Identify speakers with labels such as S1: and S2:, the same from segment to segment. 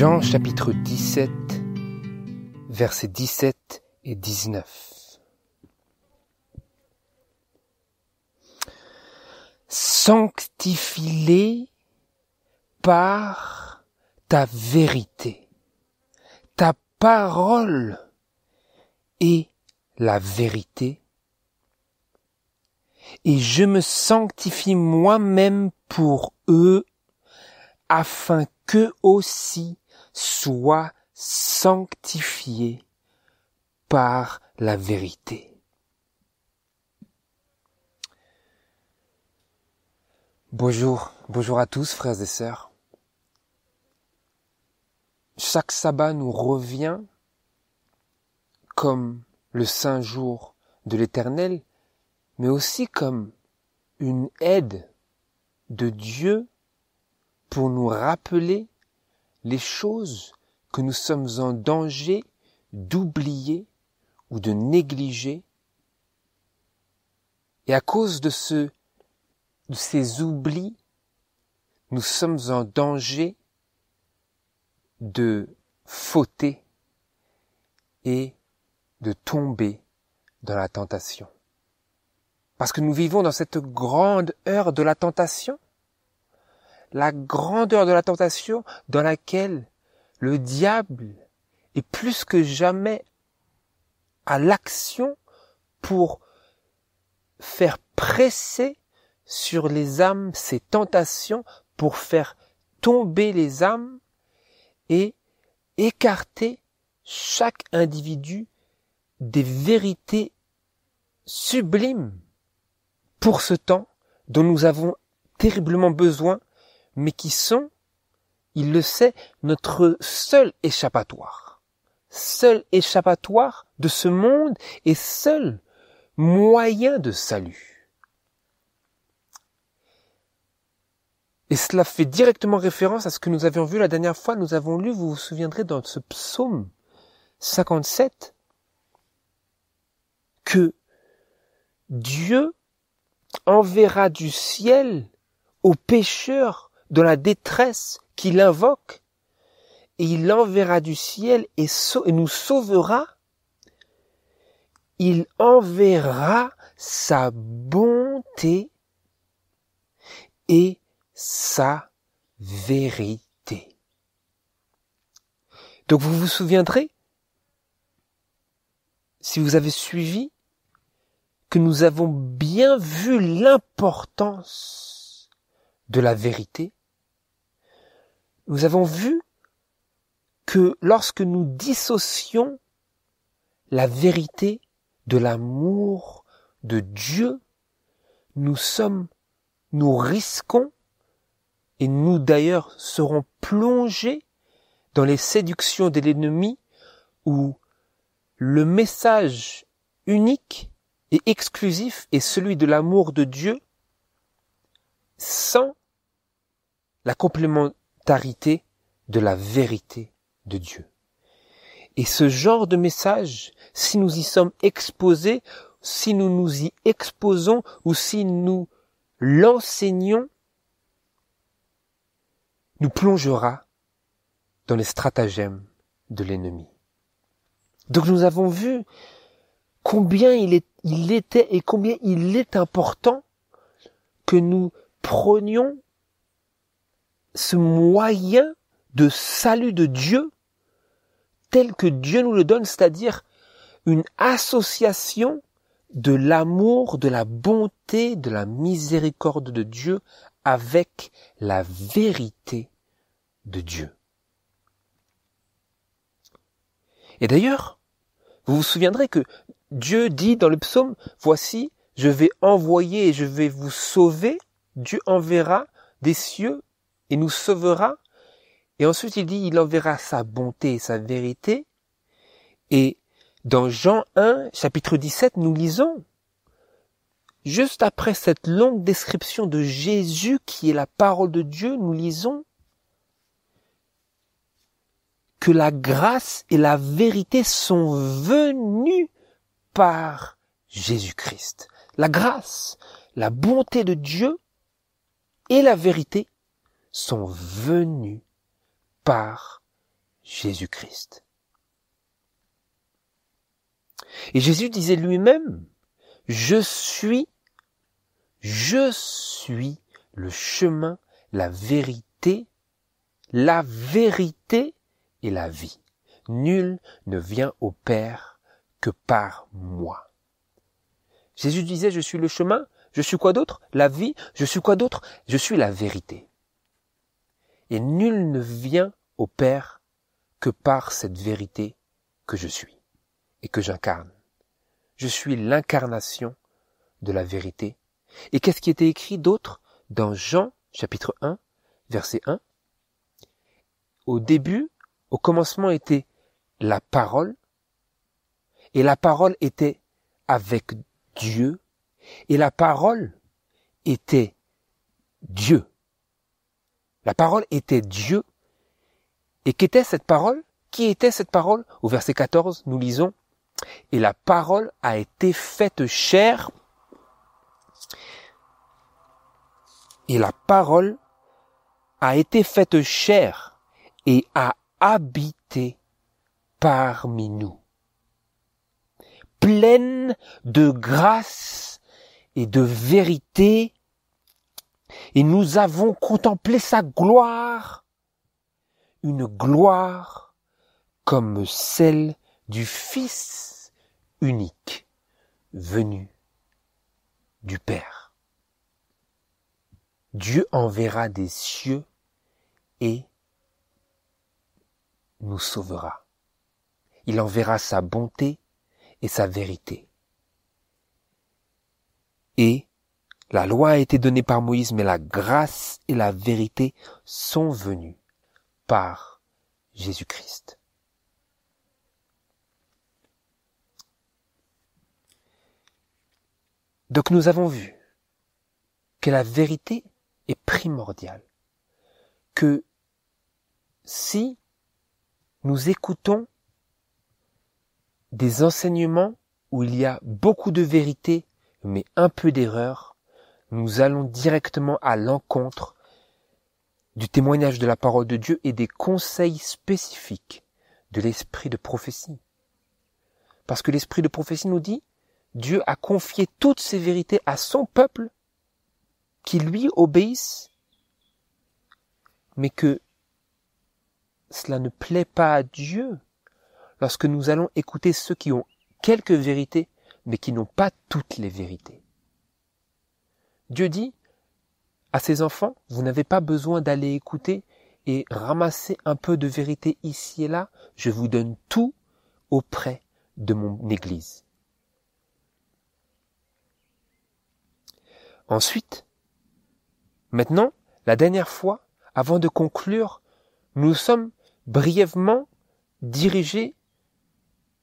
S1: Jean chapitre 17, versets 17 et 19. Sanctifie-les par ta vérité. Ta parole est la vérité. Et je me sanctifie moi-même pour eux, afin qu'eux aussi soient sanctifiés par la vérité. Bonjour à tous frères et sœurs. Chaque sabbat nous revient comme le saint jour de l'Éternel, mais aussi comme une aide de Dieu pour nous rappeler les choses que nous sommes en danger d'oublier ou de négliger. Et à cause de ces oublis, nous sommes en danger de fauter et de tomber dans la tentation. Parce que nous vivons dans cette grande heure de la tentation. La grandeur de la tentation dans laquelle le diable est plus que jamais à l'action pour faire presser sur les âmes ces tentations, pour faire tomber les âmes et écarter chaque individu des vérités sublimes pour ce temps dont nous avons terriblement besoin, mais qui sont, il le sait, notre seul échappatoire. Seul échappatoire de ce monde et seul moyen de salut. Et cela fait directement référence à ce que nous avions vu la dernière fois. Nous avons lu, vous vous souviendrez, dans ce psaume 57, que Dieu enverra du ciel aux pécheurs de la détresse qu'il invoque, et il enverra du ciel et nous sauvera. Il enverra sa bonté et sa vérité. Donc vous vous souviendrez, si vous avez suivi, que nous avons bien vu l'importance de la vérité. Nous avons vu que lorsque nous dissocions la vérité de l'amour de Dieu, nous risquons, et nous d'ailleurs serons plongés dans les séductions de l'ennemi, où le message unique et exclusif est celui de l'amour de Dieu, sans la complémentarité de la vérité de Dieu. Et ce genre de message, si nous y sommes exposés, si nous nous y exposons ou si nous l'enseignons, nous plongera dans les stratagèmes de l'ennemi. Donc nous avons vu combien il était et combien il est important que nous prenions ce moyen de salut de Dieu tel que Dieu nous le donne, c'est-à-dire une association de l'amour, de la bonté, de la miséricorde de Dieu avec la vérité de Dieu. Et d'ailleurs, vous vous souviendrez que Dieu dit dans le psaume, « Voici, je vais envoyer et je vais vous sauver. » Dieu enverra des cieux et nous sauvera. Et ensuite il dit, il enverra sa bonté et sa vérité. Et dans Jean 1, chapitre 17, nous lisons, juste après cette longue description de Jésus qui est la parole de Dieu, nous lisons que la grâce et la vérité sont venues par Jésus-Christ. La grâce, la bonté de Dieu et la vérité sont venues par Jésus-Christ. Et Jésus disait lui-même, je suis le chemin, la vérité et la vie. Nul ne vient au Père que par moi. Jésus disait, je suis le chemin, je suis quoi d'autre? La vie, je suis quoi d'autre? Je suis la vérité. Et nul ne vient au Père que par cette vérité que je suis et que j'incarne. Je suis l'incarnation de la vérité. Et qu'est-ce qui était écrit d'autre dans Jean, chapitre 1, verset 1? Au début, au commencement était la parole, et la parole était avec Dieu, et la parole était Dieu. La parole était Dieu. Et qu'était cette parole? Qui était cette parole? Au verset 14, nous lisons, et la parole a été faite chair, et la parole a été faite chair et a habité parmi nous, pleine de grâce et de vérité, et nous avons contemplé sa gloire, une gloire comme celle du Fils unique venu du Père. Dieu enverra des cieux et nous sauvera. Il enverra sa bonté et sa vérité. Et la loi a été donnée par Moïse, mais la grâce et la vérité sont venues par Jésus-Christ. Donc nous avons vu que la vérité est primordiale, que si nous écoutons des enseignements où il y a beaucoup de vérité mais un peu d'erreur, nous allons directement à l'encontre du témoignage de la parole de Dieu et des conseils spécifiques de l'esprit de prophétie. Parce que l'esprit de prophétie nous dit, Dieu a confié toutes ces vérités à son peuple qui lui obéissent, mais que cela ne plaît pas à Dieu lorsque nous allons écouter ceux qui ont quelques vérités, mais qui n'ont pas toutes les vérités. Dieu dit à ses enfants, vous n'avez pas besoin d'aller écouter et ramasser un peu de vérité ici et là, je vous donne tout auprès de mon Église. Ensuite, maintenant, la dernière fois, avant de conclure, nous sommes brièvement dirigés,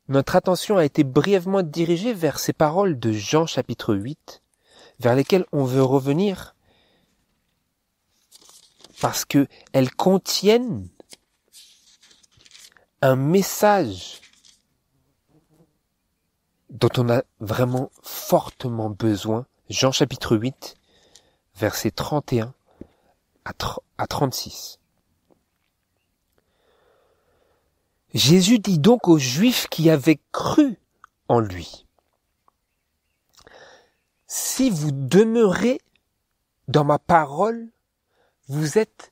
S1: notre attention a été brièvement dirigée vers ces paroles de Jean chapitre 8, vers lesquelles on veut revenir, parce que elles contiennent un message dont on a vraiment fortement besoin. Jean chapitre 8, versets 31 à 36. Jésus dit donc aux Juifs qui avaient cru en lui, « Si vous demeurez dans ma parole, vous êtes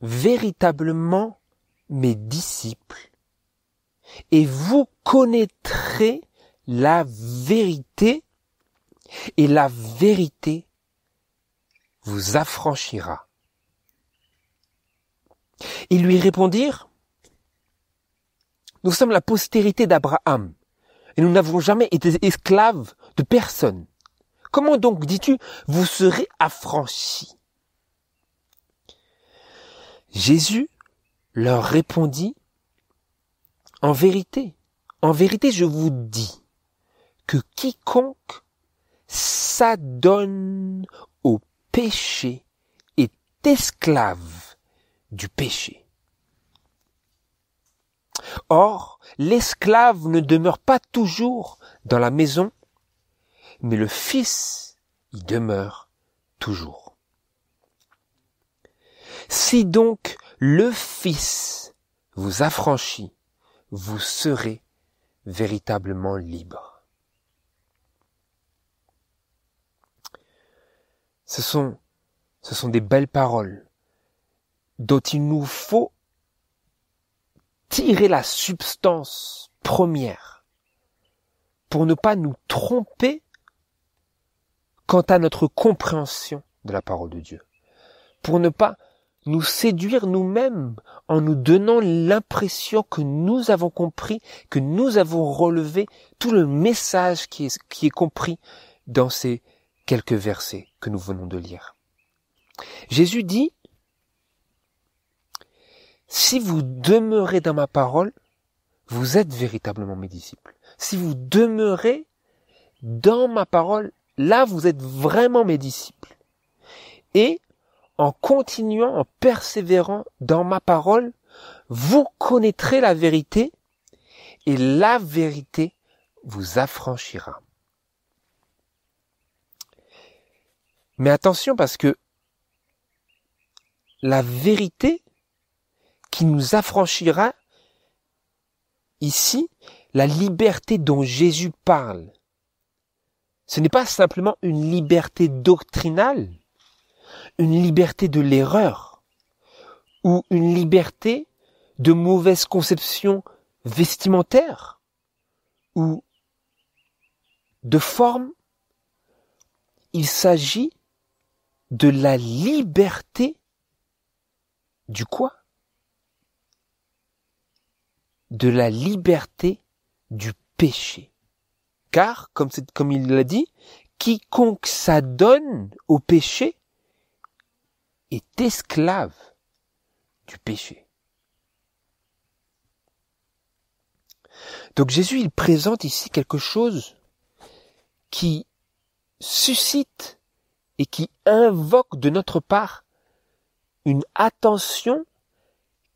S1: véritablement mes disciples, et vous connaîtrez la vérité, et la vérité vous affranchira. » Ils lui répondirent, « Nous sommes la postérité d'Abraham, et nous n'avons jamais été esclaves de personne. Comment donc, dis-tu, vous serez affranchis ?» Jésus leur répondit, « En vérité, je vous dis que quiconque s'adonne au péché est esclave du péché. Or, l'esclave ne demeure pas toujours dans la maison, mais le Fils y demeure toujours. Si donc le Fils vous affranchit, vous serez véritablement libre. Ce sont des belles paroles dont il nous faut tirer la substance première pour ne pas nous tromper quant à notre compréhension de la parole de Dieu, pour ne pas nous séduire nous-mêmes en nous donnant l'impression que nous avons compris, que nous avons relevé tout le message qui est compris dans ces quelques versets que nous venons de lire. Jésus dit, si vous demeurez dans ma parole, vous êtes véritablement mes disciples. Si vous demeurez dans ma parole, là vous êtes vraiment mes disciples. Et en continuant, en persévérant dans ma parole, vous connaîtrez la vérité et la vérité vous affranchira. Mais attention parce que la vérité qui nous affranchira, ici, la liberté dont Jésus parle, ce n'est pas simplement une liberté doctrinale, une liberté de l'erreur, ou une liberté de mauvaise conception vestimentaire, ou de forme. Il s'agit de la liberté du quoi? De la liberté du péché. Car, comme il l'a dit, quiconque s'adonne au péché est esclave du péché. Donc Jésus, il présente ici quelque chose qui suscite et qui invoque de notre part une attention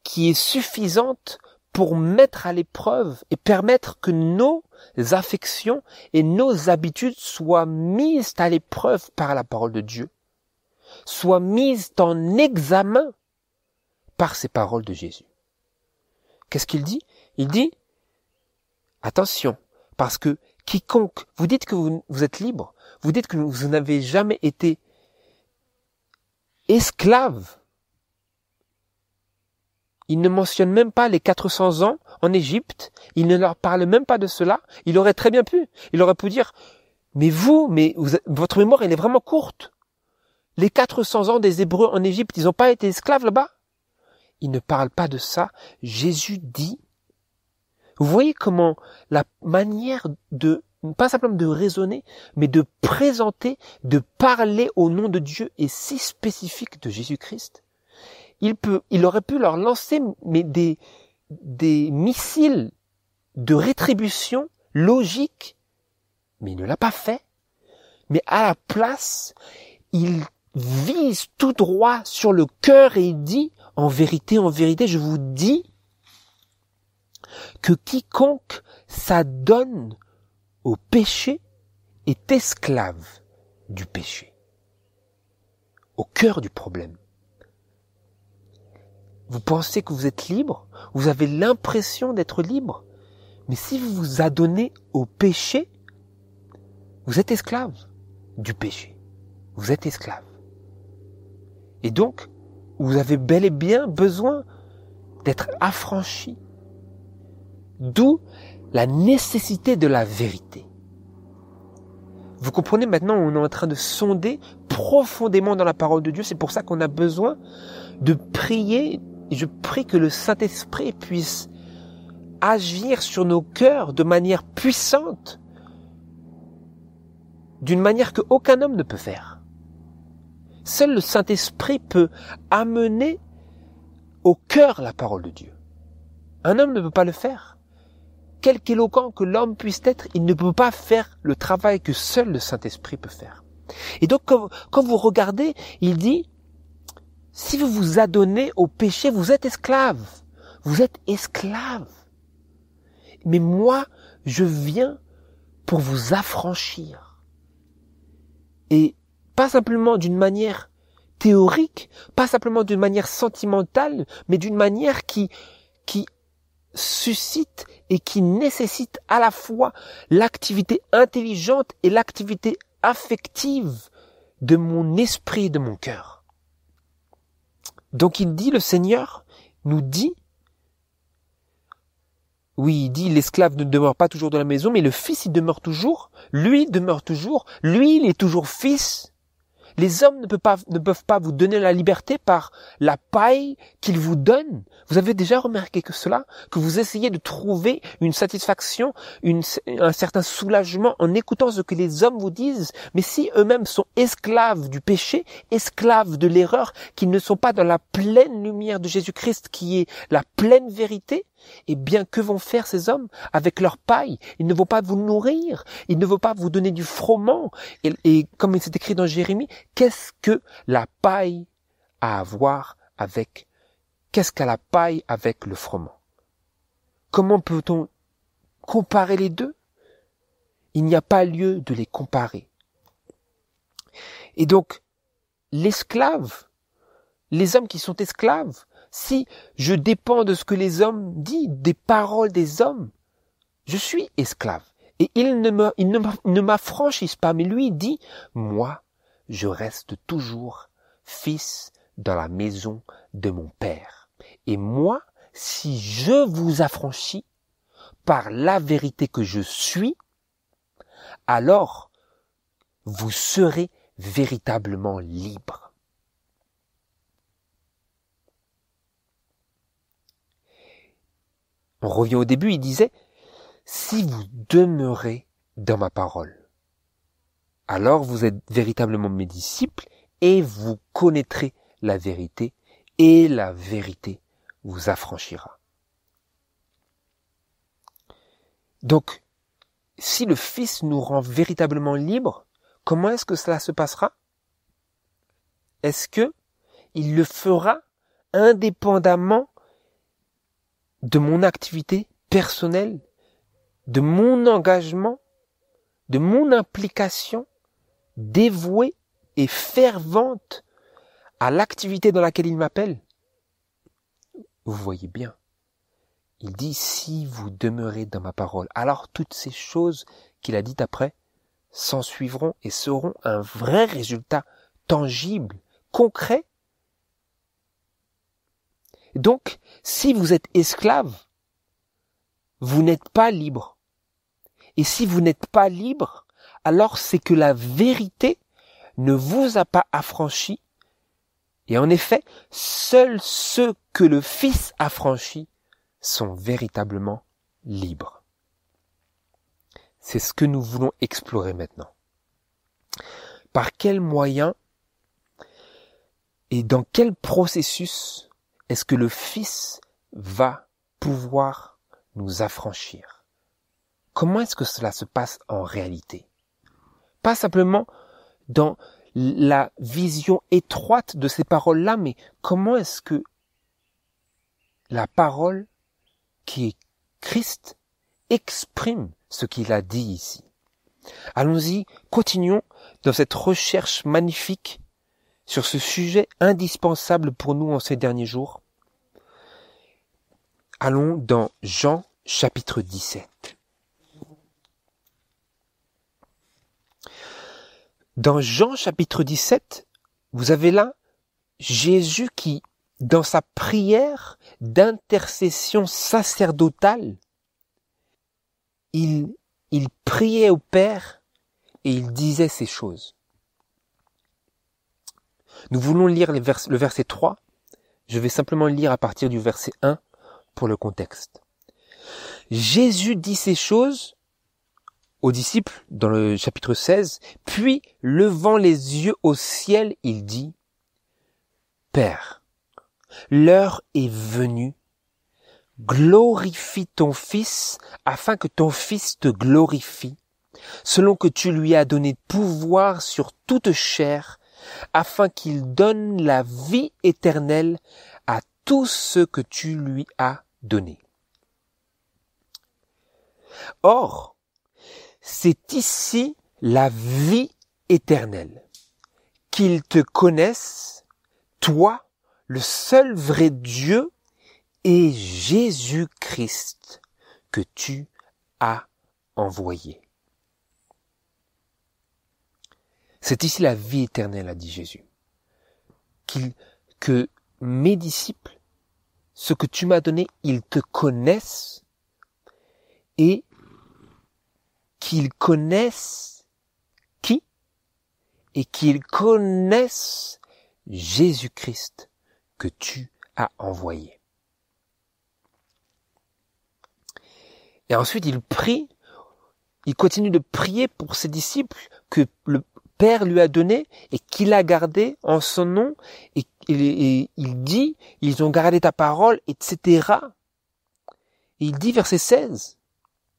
S1: qui est suffisante pour mettre à l'épreuve et permettre que nos affections et nos habitudes soient mises à l'épreuve par la parole de Dieu, soient mises en examen par ces paroles de Jésus. Qu'est-ce qu'il dit? Il dit, attention, parce que quiconque, vous dites que vous êtes libre, vous dites que vous n'avez jamais été esclave. Il ne mentionne même pas les 400 ans en Égypte, il ne leur parle même pas de cela. Il aurait très bien pu, il aurait pu dire, votre mémoire elle est vraiment courte. Les 400 ans des Hébreux en Égypte, ils n'ont pas été esclaves là-bas. Il ne parle pas de ça. Jésus dit, vous voyez comment la manière de, pas simplement de raisonner, mais de présenter, de parler au nom de Dieu est si spécifique de Jésus-Christ. Il aurait pu leur lancer des missiles de rétribution logique, mais il ne l'a pas fait. Mais à la place, il vise tout droit sur le cœur et il dit, en vérité, je vous dis que quiconque s'adonne au péché est esclave du péché. Au cœur du problème. Vous pensez que vous êtes libre, vous avez l'impression d'être libre, mais si vous vous adonnez au péché, vous êtes esclave du péché. Vous êtes esclave. Et donc, vous avez bel et bien besoin d'être affranchi. D'où la nécessité de la vérité. Vous comprenez maintenant, on est en train de sonder profondément dans la parole de Dieu. C'est pour ça qu'on a besoin de prier. Et je prie que le Saint-Esprit puisse agir sur nos cœurs de manière puissante, d'une manière qu'aucun homme ne peut faire. Seul le Saint-Esprit peut amener au cœur la parole de Dieu. Un homme ne peut pas le faire. Quelque éloquent que l'homme puisse être, il ne peut pas faire le travail que seul le Saint-Esprit peut faire. Et donc, quand vous regardez, il dit, si vous vous adonnez au péché, vous êtes esclave. Vous êtes esclave. Mais moi, je viens pour vous affranchir. Et pas simplement d'une manière théorique, pas simplement d'une manière sentimentale, mais d'une manière qui qui suscite et qui nécessite à la fois l'activité intelligente et l'activité affective de mon esprit et de mon cœur. Donc il dit, le Seigneur nous dit, oui, il dit, l'esclave ne demeure pas toujours dans la maison, mais le fils, il demeure toujours, lui demeure toujours, lui, il est toujours fils. Les hommes ne peuvent pas vous donner la liberté par la paille qu'ils vous donnent. Vous avez déjà remarqué que vous essayez de trouver une satisfaction, un certain soulagement en écoutant ce que les hommes vous disent. Mais si eux-mêmes sont esclaves du péché, esclaves de l'erreur, qu'ils ne sont pas dans la pleine lumière de Jésus-Christ qui est la pleine vérité, eh bien, que vont faire ces hommes avec leur paille? Ils ne vont pas vous nourrir, ils ne vont pas vous donner du froment. Et comme c'est écrit dans Jérémie, qu'est-ce que la paille a à voir avec, qu'est-ce qu'a la paille avec le froment? Comment peut-on comparer les deux? Il n'y a pas lieu de les comparer. Et donc, l'esclave, les hommes qui sont esclaves, si je dépends de ce que les hommes disent, des paroles des hommes, je suis esclave. Et ils ne m'affranchissent pas. Mais lui dit, moi, je reste toujours fils dans la maison de mon Père. Et moi, si je vous affranchis par la vérité que je suis, alors vous serez véritablement libres. On revient au début, il disait, si vous demeurez dans ma parole, alors vous êtes véritablement mes disciples et vous connaîtrez la vérité et la vérité vous affranchira. Donc, si le Fils nous rend véritablement libres, comment est-ce que cela se passera? Est-ce que il le fera indépendamment de mon activité personnelle, de mon engagement, de mon implication dévouée et fervente à l'activité dans laquelle il m'appelle? Vous voyez bien. Il dit, si vous demeurez dans ma parole, alors toutes ces choses qu'il a dites après s'ensuivront et seront un vrai résultat tangible, concret. Donc, si vous êtes esclave, vous n'êtes pas libre. Et si vous n'êtes pas libre, alors c'est que la vérité ne vous a pas affranchi. Et en effet, seuls ceux que le Fils affranchit sont véritablement libres. C'est ce que nous voulons explorer maintenant. Par quels moyens et dans quel processus est-ce que le Fils va pouvoir nous affranchir? Comment est-ce que cela se passe en réalité? Pas simplement dans la vision étroite de ces paroles-là, mais comment est-ce que la parole qui est Christ exprime ce qu'il a dit ici? Allons-y, continuons dans cette recherche magnifique sur ce sujet indispensable pour nous en ces derniers jours. Allons dans Jean chapitre 17. Dans Jean chapitre 17, vous avez là Jésus qui, dans sa prière d'intercession sacerdotale, il priait au Père et il disait ces choses. Nous voulons lire le verset 3. Je vais simplement lire à partir du verset 1 pour le contexte. Jésus dit ces choses aux disciples dans le chapitre 16, puis levant les yeux au ciel, il dit, Père, l'heure est venue, glorifie ton Fils afin que ton Fils te glorifie, selon que tu lui as donné pouvoir sur toute chair, afin qu'il donne la vie éternelle à tous ceux que tu lui as donnés. Or, c'est ici la vie éternelle, qu'ils te connaissent, toi, le seul vrai Dieu, et Jésus-Christ que tu as envoyé. C'est ici la vie éternelle, a dit Jésus. Que mes disciples, ce que tu m'as donné, ils te connaissent et qu'ils connaissent qui? Et qu'ils connaissent Jésus-Christ que tu as envoyé. Et ensuite, il continue de prier pour ses disciples que le Père lui a donné et qu'il a gardé en son nom. Et il dit, ils ont gardé ta parole, etc. Et il dit, verset 15,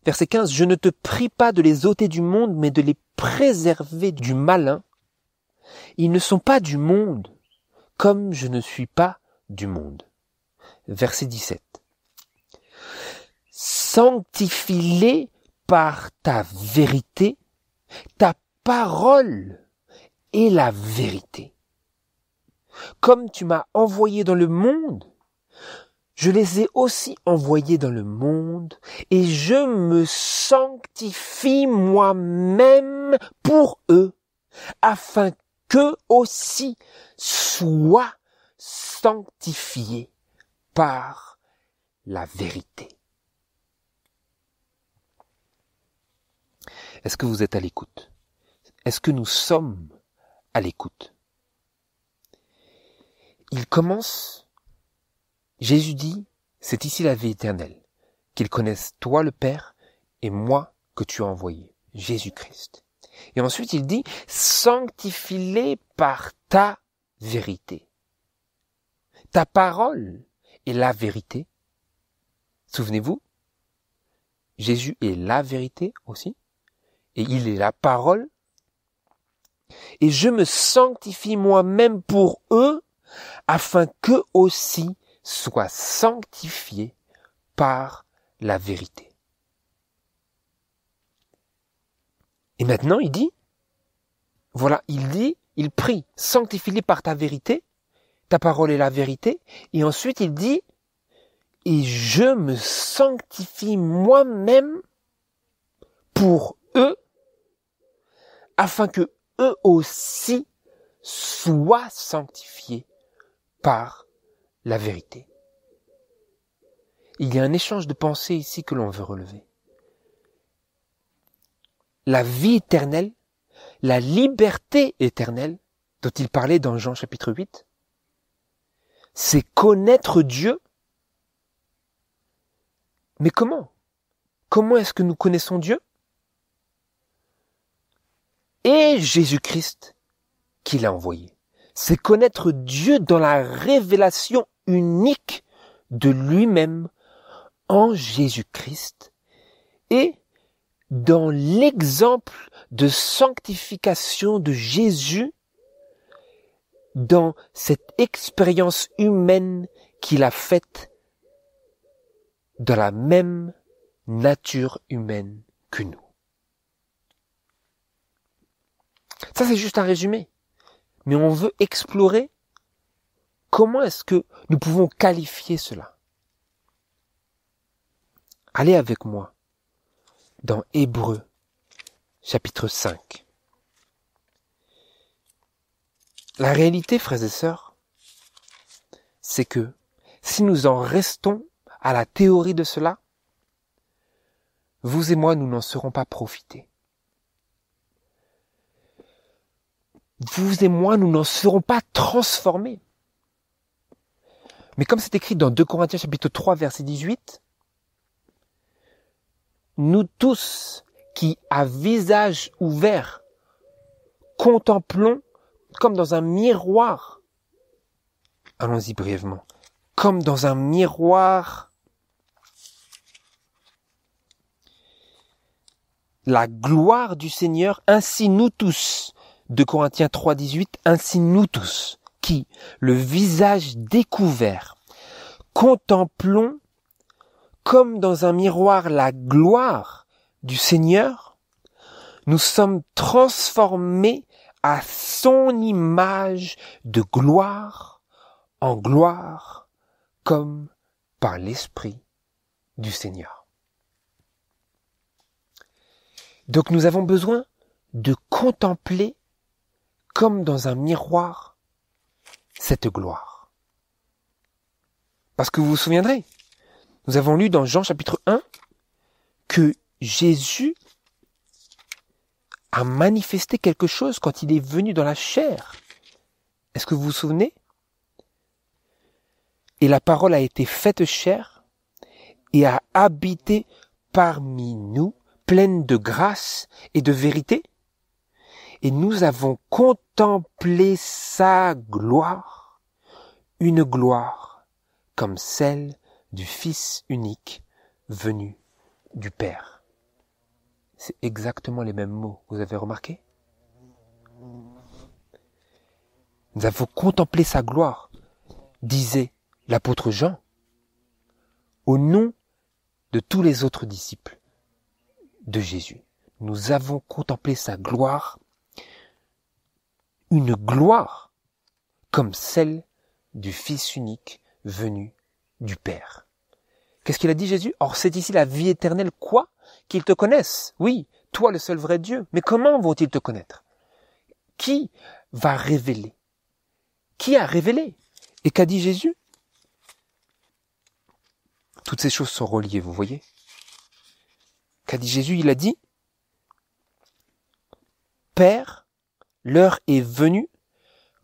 S1: je ne te prie pas de les ôter du monde, mais de les préserver du malin. Ils ne sont pas du monde, comme je ne suis pas du monde. Verset 17. Sanctifie-les par ta vérité, ta parole est la vérité. Comme tu m'as envoyé dans le monde, je les ai aussi envoyés dans le monde, et je me sanctifie moi-même pour eux, afin qu'eux aussi soient sanctifiés par la vérité. Est-ce que vous êtes à l'écoute? Est-ce que nous sommes à l'écoute? Il commence, Jésus dit, c'est ici la vie éternelle, qu'ils connaissent toi le Père et moi que tu as envoyé, Jésus-Christ. Et ensuite il dit, sanctifie-les par ta vérité. Ta parole est la vérité. Souvenez-vous, Jésus est la vérité aussi. Et il est la parole. Et je me sanctifie moi-même pour eux, afin qu'eux aussi soient sanctifiés par la vérité. Et maintenant, il dit, il prie, sanctifie-les par ta vérité, ta parole est la vérité. Et ensuite, il dit, et je me sanctifie moi-même pour eux, afin que eux aussi soient sanctifiés par la vérité. Il y a un échange de pensées ici que l'on veut relever. La vie éternelle, la liberté éternelle, dont il parlait dans Jean chapitre 8, c'est connaître Dieu. Mais comment? Comment est-ce que nous connaissons Dieu? Et Jésus-Christ qu'il a envoyé. C'est connaître Dieu dans la révélation unique de lui-même en Jésus-Christ et dans l'exemple de sanctification de Jésus dans cette expérience humaine qu'il a faite dans la même nature humaine que nous. Ça, c'est juste un résumé. Mais on veut explorer comment est-ce que nous pouvons qualifier cela. Allez avec moi dans Hébreux, chapitre 5. La réalité, frères et sœurs, c'est que si nous en restons à la théorie de cela, vous et moi, nous n'en serons pas profités. Vous et moi, nous n'en serons pas transformés. Mais comme c'est écrit dans 2 Corinthiens chapitre 3, verset 18, nous tous qui, à visage ouvert, contemplons comme dans un miroir, allons-y brièvement, comme dans un miroir, la gloire du Seigneur, ainsi nous tous, 2 Corinthiens 3, 18, ainsi nous tous, qui, le visage découvert, contemplons comme dans un miroir la gloire du Seigneur, nous sommes transformés à son image de gloire en gloire, comme par l'Esprit du Seigneur. Donc nous avons besoin de contempler comme dans un miroir cette gloire. Parce que vous vous souviendrez, nous avons lu dans Jean chapitre 1 que Jésus a manifesté quelque chose quand il est venu dans la chair. Est-ce que vous vous souvenez? Et la parole a été faite chair et a habité parmi nous, pleine de grâce et de vérité. Et nous avons contemplé sa gloire, une gloire comme celle du Fils unique venu du Père. C'est exactement les mêmes mots, vous avez remarqué? Nous avons contemplé sa gloire, disait l'apôtre Jean, au nom de tous les autres disciples de Jésus. Nous avons contemplé sa gloire, une gloire comme celle du Fils unique venu du Père. Qu'est-ce qu'il a dit Jésus? Or c'est ici la vie éternelle, quoi? Qu'ils te connaissent. Oui, toi le seul vrai Dieu. Mais comment vont-ils te connaître? Qui va révéler? Qui a révélé? Et qu'a dit Jésus? Toutes ces choses sont reliées, vous voyez? Qu'a dit Jésus? Il a dit, Père, l'heure est venue,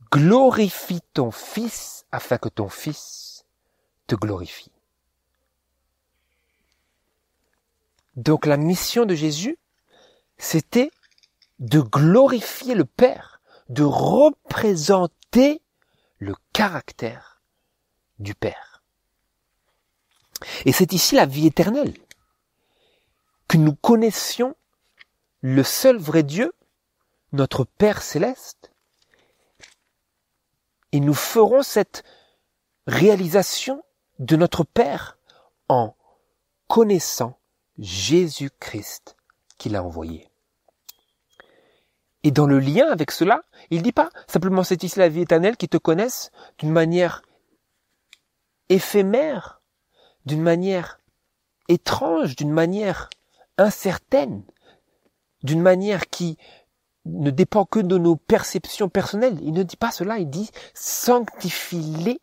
S1: glorifie ton Fils afin que ton Fils te glorifie. Donc la mission de Jésus, c'était de glorifier le Père, de représenter le caractère du Père. Et c'est ici la vie éternelle, que nous connaissions le seul vrai Dieu, notre Père céleste, et nous ferons cette réalisation de notre Père en connaissant Jésus-Christ qu'il a envoyé. Et dans le lien avec cela, il ne dit pas simplement c'est ici la vie éternelle qui te connaissent d'une manière éphémère, d'une manière étrange, d'une manière incertaine, d'une manière qui ne dépend que de nos perceptions personnelles. Il ne dit pas cela, il dit sanctifie-les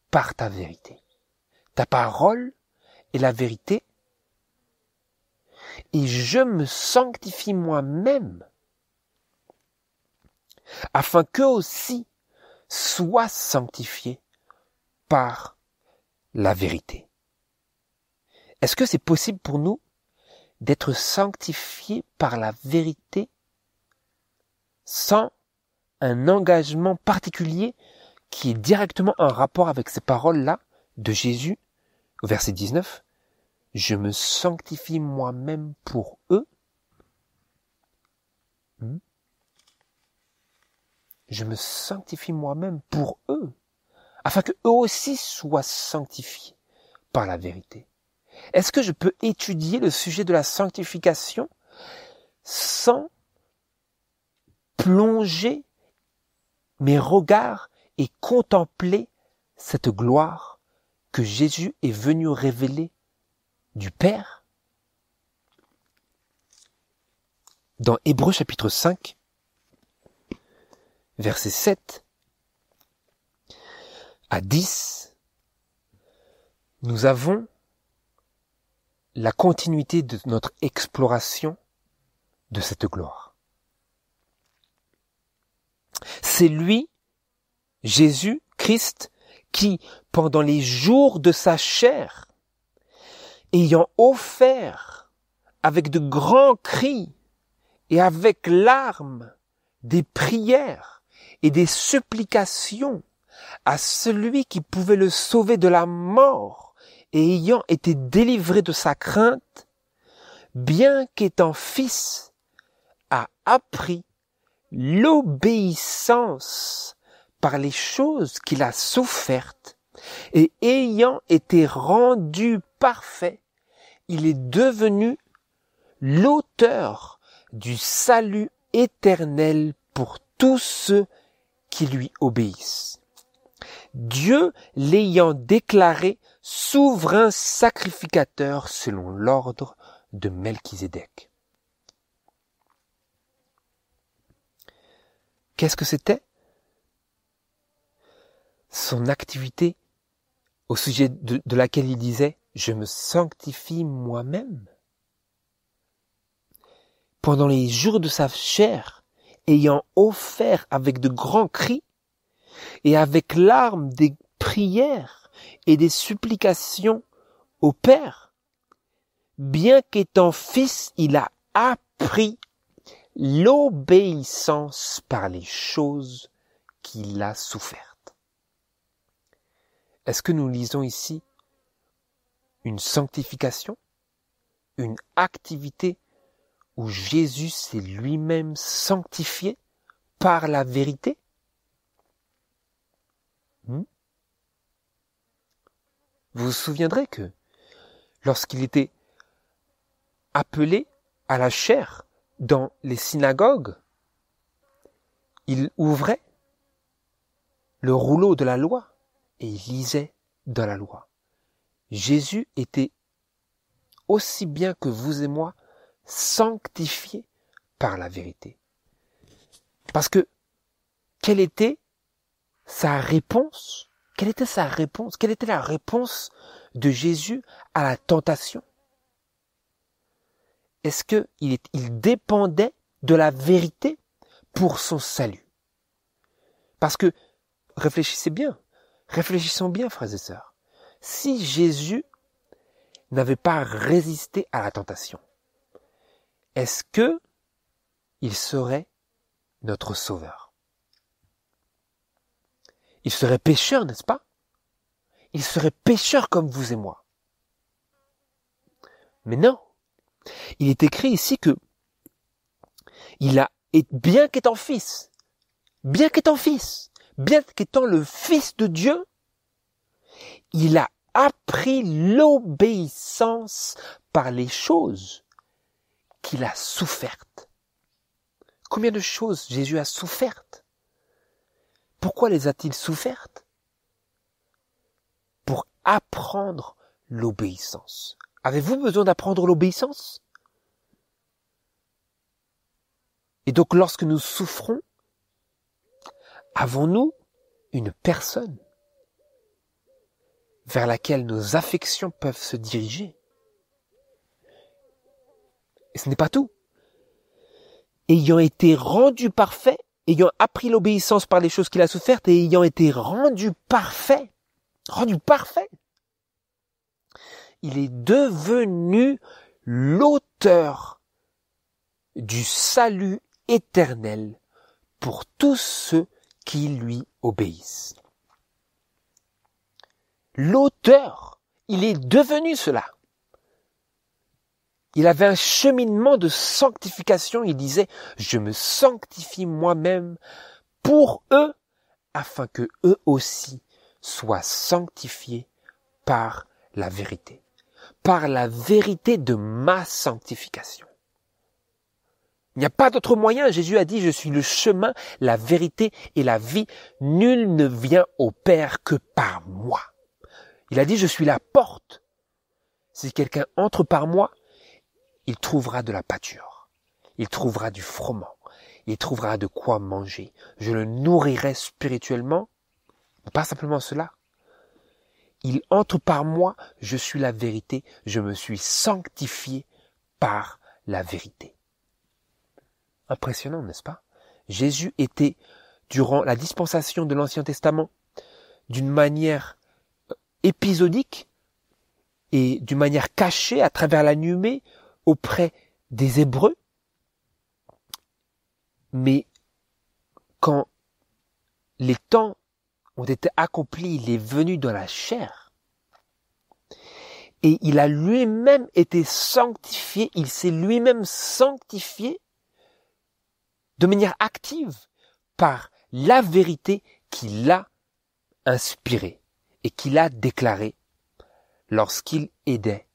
S1: par ta vérité. Ta parole est la vérité. Et je me sanctifie moi-même afin qu'eux aussi soient sanctifiés par la vérité. Est-ce que c'est possible pour nous d'être sanctifiés par la vérité sans un engagement particulier qui est directement en rapport avec ces paroles-là de Jésus, au verset 19, « Je me sanctifie moi-même pour eux ». Je me sanctifie moi-même pour eux, afin qu'eux aussi soient sanctifiés par la vérité. Est-ce que je peux étudier le sujet de la sanctification sans plonger mes regards et contempler cette gloire que Jésus est venu révéler du Père? Dans Hébreux chapitre 5, versets 7 à 10, nous avons la continuité de notre exploration de cette gloire. C'est lui, Jésus, Christ, qui, pendant les jours de sa chair, ayant offert avec de grands cris et avec larmes des prières et des supplications à celui qui pouvait le sauver de la mort et ayant été délivré de sa crainte, bien qu'étant fils, a appris l'obéissance par les choses qu'il a souffertes, et ayant été rendu parfait, il est devenu l'auteur du salut éternel pour tous ceux qui lui obéissent. Dieu l'ayant déclaré souverain sacrificateur selon l'ordre de Melchisédek. Qu'est-ce que c'était? Son activité au sujet de laquelle il disait « Je me sanctifie moi-même ». Pendant les jours de sa chair, ayant offert avec de grands cris et avec larmes des prières et des supplications au Père, bien qu'étant fils, il a appris l'obéissance par les choses qu'il a souffertes. Est-ce que nous lisons ici une sanctification, une activité où Jésus s'est lui-même sanctifié par la vérité? Vous vous souviendrez que lorsqu'il était appelé à la chair dans les synagogues, il ouvrait le rouleau de la loi et il lisait dans la loi. Jésus était aussi bien que vous et moi sanctifié par la vérité. Parce que quelle était sa réponse? Quelle était sa réponse? Quelle était la réponse de Jésus à la tentation? Est-ce qu'il dépendait de la vérité pour son salut? Parce que, réfléchissons bien, frères et sœurs. Si Jésus n'avait pas résisté à la tentation, est-ce que il serait notre sauveur? Il serait pécheur, n'est-ce pas? Il serait pécheur comme vous et moi. Mais non. Il est écrit ici que bien qu'étant le Fils de Dieu, il a appris l'obéissance par les choses qu'il a souffertes. Combien de choses Jésus a souffertes? Pourquoi les a-t-il souffertes? Pour apprendre l'obéissance. Avez-vous besoin d'apprendre l'obéissance? Et donc lorsque nous souffrons, avons-nous une personne vers laquelle nos affections peuvent se diriger? Et ce n'est pas tout. Ayant été rendu parfait, ayant appris l'obéissance par les choses qu'il a souffertes et ayant été rendu parfait, il est devenu l'auteur du salut éternel pour tous ceux qui lui obéissent. L'auteur, il est devenu cela. Il avait un cheminement de sanctification. Il disait, je me sanctifie moi-même pour eux, afin que eux aussi soient sanctifiés par la vérité de ma sanctification. Il n'y a pas d'autre moyen. Jésus a dit, je suis le chemin, la vérité et la vie. Nul ne vient au Père que par moi. Il a dit, je suis la porte. Si quelqu'un entre par moi, il trouvera de la pâture. Il trouvera du froment. Il trouvera de quoi manger. Je le nourrirai spirituellement. Pas simplement cela. Il entre par moi, je suis la vérité. Je me suis sanctifié par la vérité. Impressionnant, n'est-ce pas? Jésus était, durant la dispensation de l'Ancien Testament, d'une manière épisodique et d'une manière cachée à travers la nuée auprès des Hébreux. Mais quand les temps ont été accomplis, il est venu dans la chair. Et il a lui-même été sanctifié, il s'est lui-même sanctifié de manière active par la vérité qu'il a inspirée et qu'il a déclarée lorsqu'il aidait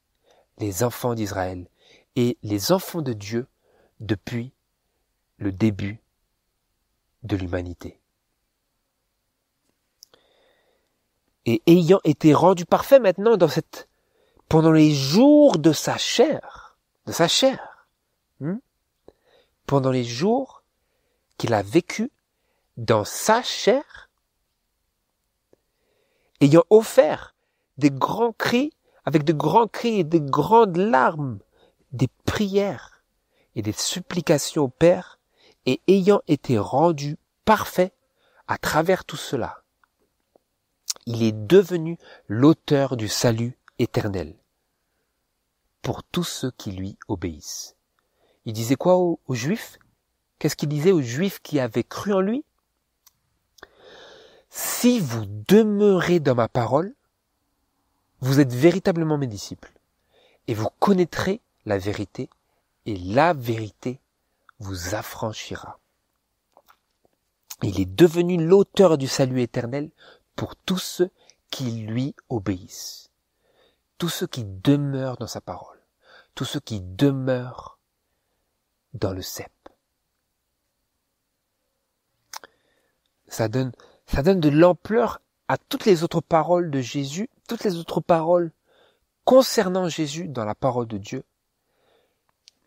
S1: les enfants d'Israël et les enfants de Dieu depuis le début de l'humanité. et ayant été rendu parfait maintenant pendant les jours de sa chair, pendant les jours qu'il a vécu dans sa chair, ayant offert des grands cris, avec de grands cris et de grandes larmes, des prières et des supplications au Père, et ayant été rendu parfait à travers tout cela, il est devenu l'auteur du salut éternel pour tous ceux qui lui obéissent. Il disait quoi aux Juifs? Qu'est-ce qu'il disait aux Juifs qui avaient cru en lui? Si vous demeurez dans ma parole, vous êtes véritablement mes disciples, et vous connaîtrez la vérité, et la vérité vous affranchira. Il est devenu l'auteur du salut éternel pour tous ceux qui lui obéissent, tous ceux qui demeurent dans sa parole, tous ceux qui demeurent dans le cep. Ça donne de l'ampleur à toutes les autres paroles de Jésus, toutes les autres paroles concernant Jésus dans la parole de Dieu.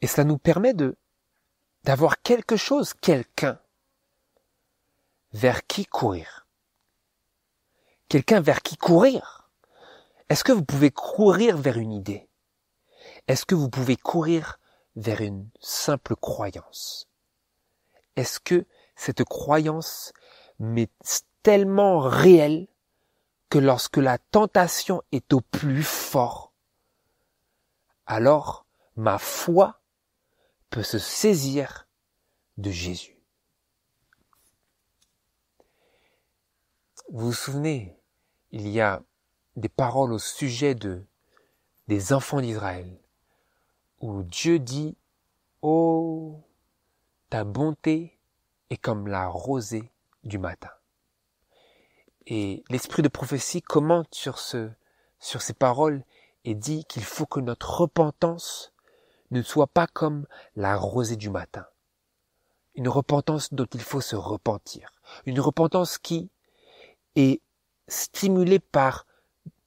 S1: Et cela nous permet d'avoir quelque chose, quelqu'un vers qui courir. Quelqu'un vers qui courir. Est-ce que vous pouvez courir vers une idée? Est-ce que vous pouvez courir vers une simple croyance? Est-ce que cette croyance m'est tellement réelle que lorsque la tentation est au plus fort, alors ma foi peut se saisir de Jésus? Vous vous souvenez, il y a des paroles au sujet des enfants d'Israël, où Dieu dit « Oh, ta bonté est comme la rosée du matin ». Et l'esprit de prophétie commente sur ces paroles et dit qu'il faut que notre repentance ne soit pas comme la rosée du matin. Une repentance dont il faut se repentir. Une repentance qui est stimulée par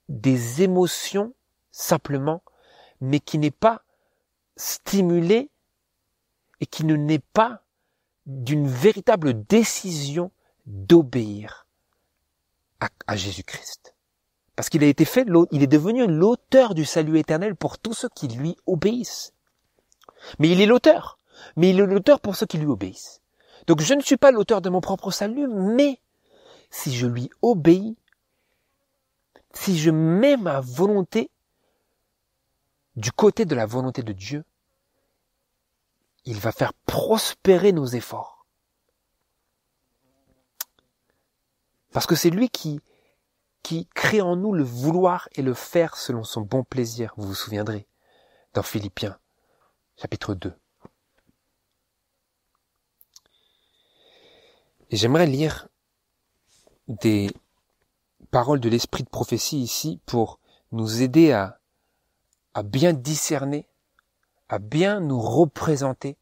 S1: des émotions simplement, mais qui n'est pas stimulée et qui ne naît pas d'une véritable décision d'obéir à Jésus-Christ. Parce qu'il a été il est devenu l'auteur du salut éternel pour tous ceux qui lui obéissent. Mais il est l'auteur. Mais il est l'auteur pour ceux qui lui obéissent. Donc je ne suis pas l'auteur de mon propre salut, mais si je lui obéis, si je mets ma volonté du côté de la volonté de Dieu, il va faire prospérer nos efforts. Parce que c'est lui qui crée en nous le vouloir et le faire selon son bon plaisir. Vous vous souviendrez, dans Philippiens, chapitre 2. Et j'aimerais lire des paroles de l'esprit de prophétie ici pour nous aider à bien discerner, à bien nous représenter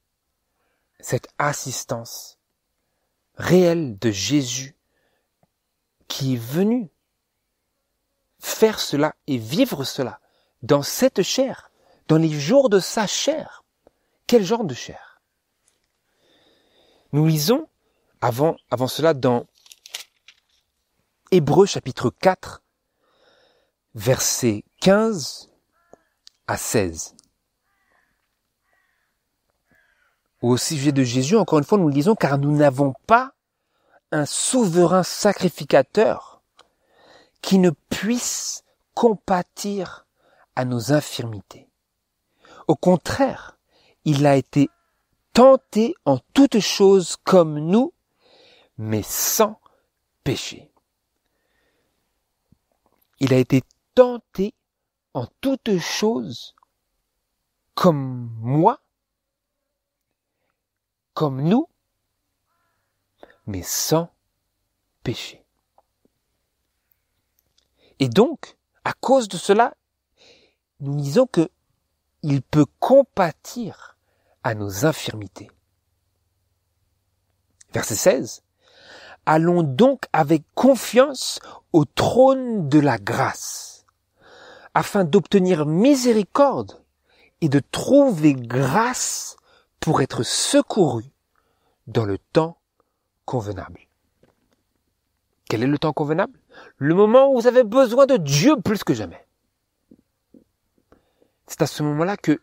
S1: cette assistance réelle de Jésus qui est venu faire cela et vivre cela dans cette chair, dans les jours de sa chair. Quel genre de chair? Nous lisons avant cela dans Hébreux chapitre 4, versets 15 à 16. Au sujet de Jésus, encore une fois, nous lisons « Car nous n'avons pas un souverain sacrificateur qui ne puisse compatir à nos infirmités. Au contraire, il a été tenté en toutes choses comme nous, mais sans péché. » Il a été tenté en toutes choses comme moi, comme nous, mais sans péché. Et donc, à cause de cela, nous disons que il peut compatir à nos infirmités. Verset 16. Allons donc avec confiance au trône de la grâce, afin d'obtenir miséricorde et de trouver grâce pour être secouru dans le temps convenable. Quel est le temps convenable? Le moment où vous avez besoin de Dieu plus que jamais. C'est à ce moment-là que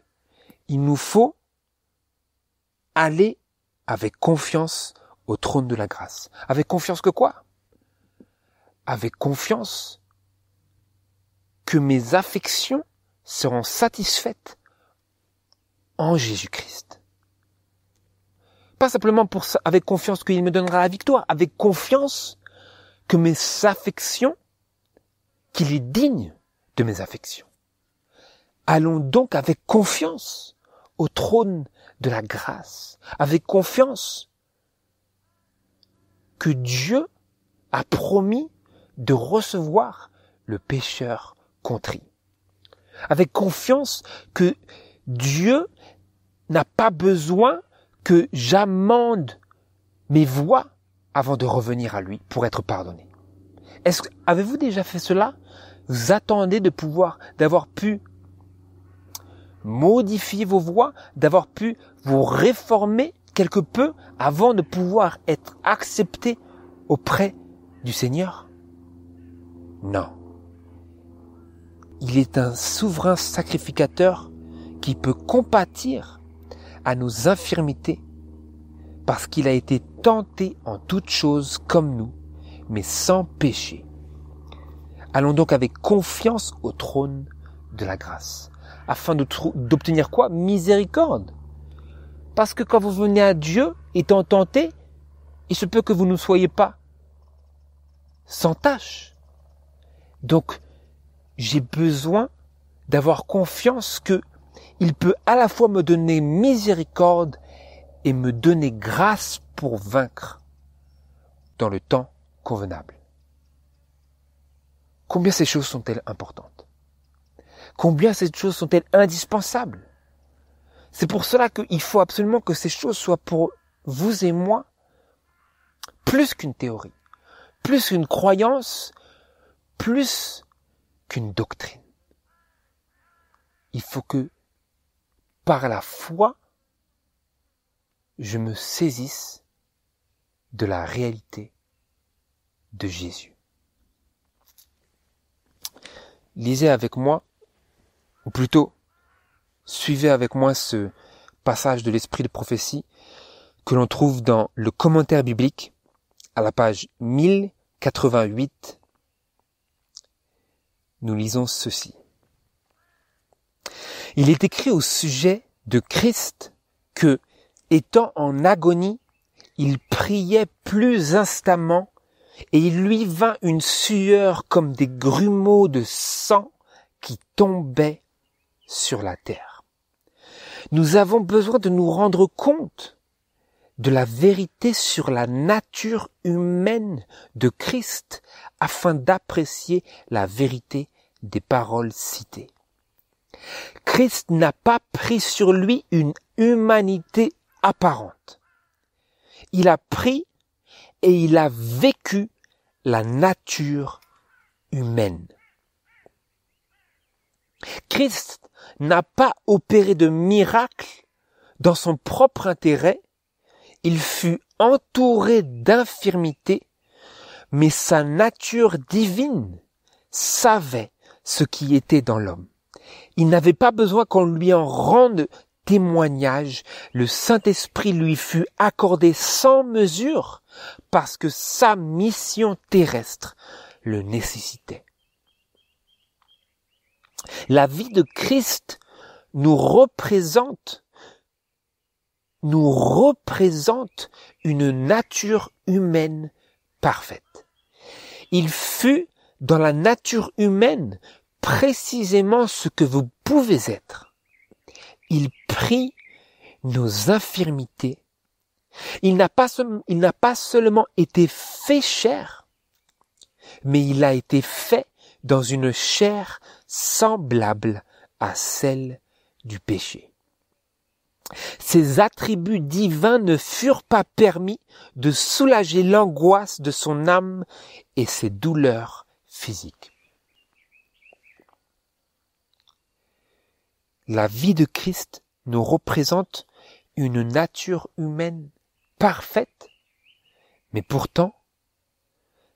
S1: il nous faut aller avec confiance au trône de la grâce. Avec confiance que quoi? Avec confiance que mes affections seront satisfaites en Jésus-Christ. Pas simplement avec confiance qu'il me donnera la victoire, avec confiance que mes affections, qu'il est digne de mes affections. Allons donc avec confiance au trône de la grâce, avec confiance que Dieu a promis de recevoir le pécheur contrit. Avec confiance que Dieu n'a pas besoin que j'amende mes voies avant de revenir à lui pour être pardonné. Avez-vous déjà fait cela? Vous attendez d'avoir pu modifier vos voies, d'avoir pu vous réformer quelque peu avant de pouvoir être accepté auprès du Seigneur? Non. Il est un souverain sacrificateur qui peut compatir à nos infirmités parce qu'il a été tenté en toutes choses comme nous, mais sans péché. Allons donc avec confiance au trône de la grâce, afin d'obtenir quoi? Miséricorde. Parce que quand vous venez à Dieu, étant tenté, il se peut que vous ne soyez pas sans tâche. Donc, j'ai besoin d'avoir confiance que il peut à la fois me donner miséricorde et me donner grâce pour vaincre dans le temps convenable. Combien ces choses sont-elles importantes? Combien ces choses sont-elles indispensables? C'est pour cela qu'il faut absolument que ces choses soient pour vous et moi plus qu'une théorie, plus qu'une croyance, plus qu'une doctrine. Il faut que, par la foi, je me saisisse de la réalité de Jésus. Lisez avec moi, ou plutôt, suivez avec moi ce passage de l'Esprit de prophétie que l'on trouve dans le commentaire biblique à la page 1088. Nous lisons ceci. Il est écrit au sujet de Christ que, étant en agonie, il priait plus instamment et il lui vint une sueur comme des grumeaux de sang qui tombaient sur la terre. Nous avons besoin de nous rendre compte de la vérité sur la nature humaine de Christ afin d'apprécier la vérité des paroles citées. Christ n'a pas pris sur lui une humanité apparente. Il a pris et il a vécu la nature humaine. Christ n'a pas opéré de miracle dans son propre intérêt. Il fut entouré d'infirmités, mais sa nature divine savait ce qui était dans l'homme. Il n'avait pas besoin qu'on lui en rende témoignage. Le Saint-Esprit lui fut accordé sans mesure parce que sa mission terrestre le nécessitait. La vie de Christ nous représente une nature humaine parfaite. Il fut dans la nature humaine précisément ce que vous pouvez être. Il prit nos infirmités. Il n'a pas seulement été fait chair, mais il a été fait dans une chair semblable à celle du péché. Ses attributs divins ne furent pas permis de soulager l'angoisse de son âme et ses douleurs physiques. La vie de Christ nous représente une nature humaine parfaite, mais pourtant,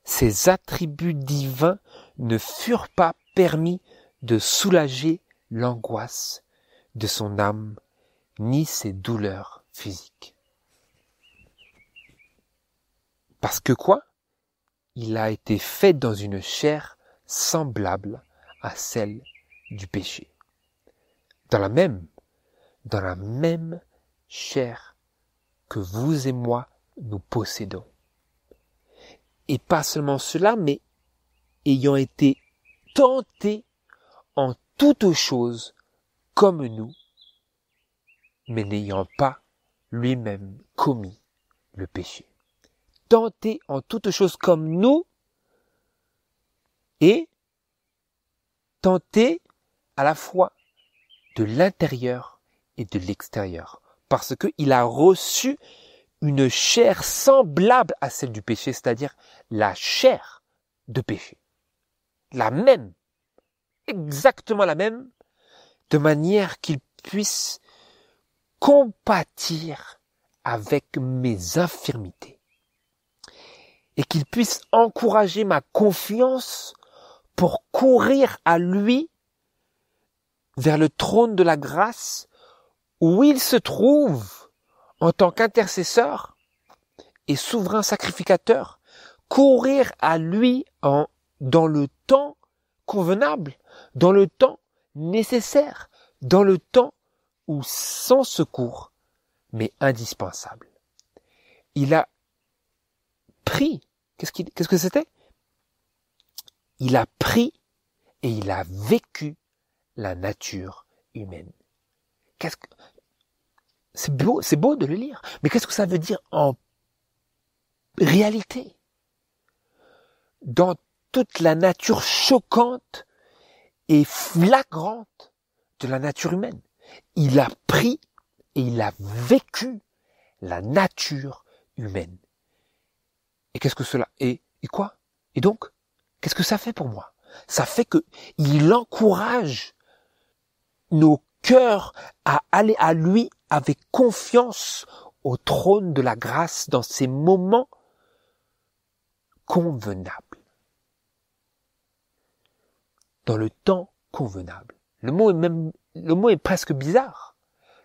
S1: ses attributs divins ne furent pas permis de soulager l'angoisse de son âme ni ses douleurs physiques. Parce que quoi? Il a été fait dans une chair semblable à celle du péché. Dans la même chair que vous et moi nous possédons. Et pas seulement cela, mais ayant été tenté en toutes choses comme nous, mais n'ayant pas lui-même commis le péché. Tenté en toutes choses comme nous et tenté à la fois de l'intérieur et de l'extérieur. Parce qu'il a reçu une chair semblable à celle du péché, c'est-à-dire la chair de péché. La même, exactement la même, de manière qu'il puisse compatir avec mes infirmités et qu'il puisse encourager ma confiance pour courir à lui vers le trône de la grâce où il se trouve en tant qu'intercesseur et souverain sacrificateur, courir à lui dans le temps convenable, dans le temps nécessaire, dans le temps ou sans secours, mais indispensable. Il a pris, qu'est-ce que c'était? Il a pris et il a vécu la nature humaine. C'est beau de le lire, mais qu'est-ce que ça veut dire en réalité? Dans toute la nature choquante et flagrante de la nature humaine. Il a pris et il a vécu la nature humaine. Et qu'est-ce que cela est? Et quoi? Et donc, qu'est-ce que ça fait pour moi? Ça fait que il encourage nos cœurs à aller à lui avec confiance au trône de la grâce dans ces moments convenables. Dans le temps convenable. Le mot est presque bizarre.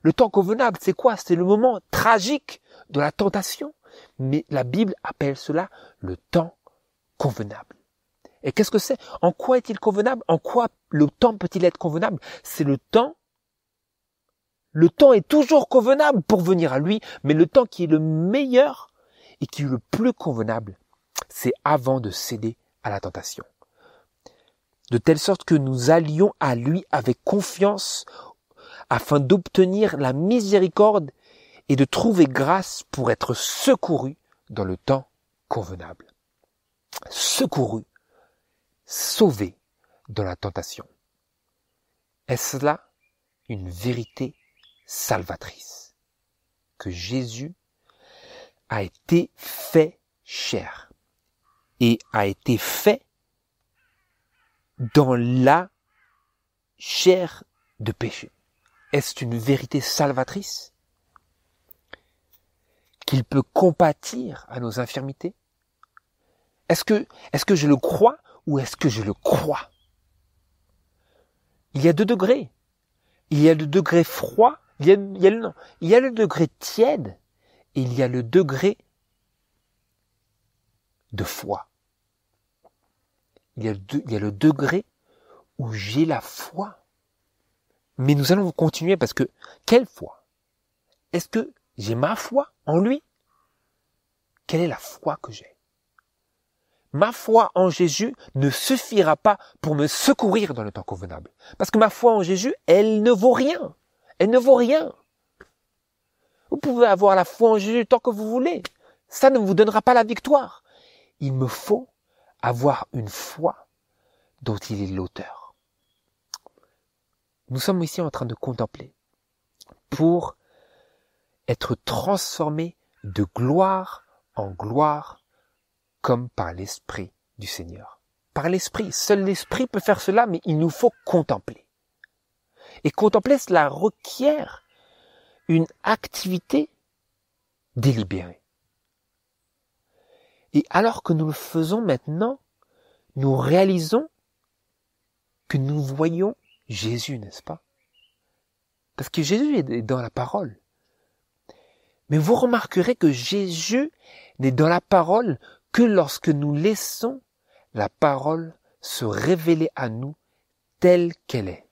S1: Le temps convenable, c'est quoi? C'est le moment tragique de la tentation. Mais la Bible appelle cela le temps convenable. Et qu'est-ce que c'est? En quoi est-il convenable? En quoi le temps peut-il être convenable? C'est le temps. Le temps est toujours convenable pour venir à lui, mais le temps qui est le meilleur et qui est le plus convenable, c'est avant de céder à la tentation. De telle sorte que nous allions à lui avec confiance afin d'obtenir la miséricorde et de trouver grâce pour être secouru dans le temps convenable. Secouru, sauvé dans la tentation. Est-ce là une vérité salvatrice? Que Jésus a été fait chair et a été fait dans la chair de péché. Est-ce une vérité salvatrice? Qu'il peut compatir à nos infirmités? Est-ce que je le crois ou est-ce que je le crois? Il y a 2 degrés. Il y a le degré froid, il y a le degré tiède et il y a le degré de foi. Il y a le degré où j'ai la foi. Mais nous allons continuer parce que, quelle foi? Est-ce que j'ai ma foi en lui? Quelle est la foi que j'ai? Ma foi en Jésus ne suffira pas pour me secourir dans le temps convenable. Parce que ma foi en Jésus, elle ne vaut rien. Elle ne vaut rien. Vous pouvez avoir la foi en Jésus tant que vous voulez. Ça ne vous donnera pas la victoire. Il me faut avoir une foi dont il est l'auteur. Nous sommes ici en train de contempler pour être transformés de gloire en gloire, comme par l'Esprit du Seigneur. Par l'Esprit, seul l'Esprit peut faire cela, mais il nous faut contempler. Et contempler, cela requiert une activité délibérée. Et alors que nous le faisons maintenant, nous réalisons que nous voyons Jésus, n'est-ce pas? Parce que Jésus est dans la parole. Mais vous remarquerez que Jésus n'est dans la parole que lorsque nous laissons la parole se révéler à nous telle qu'elle est.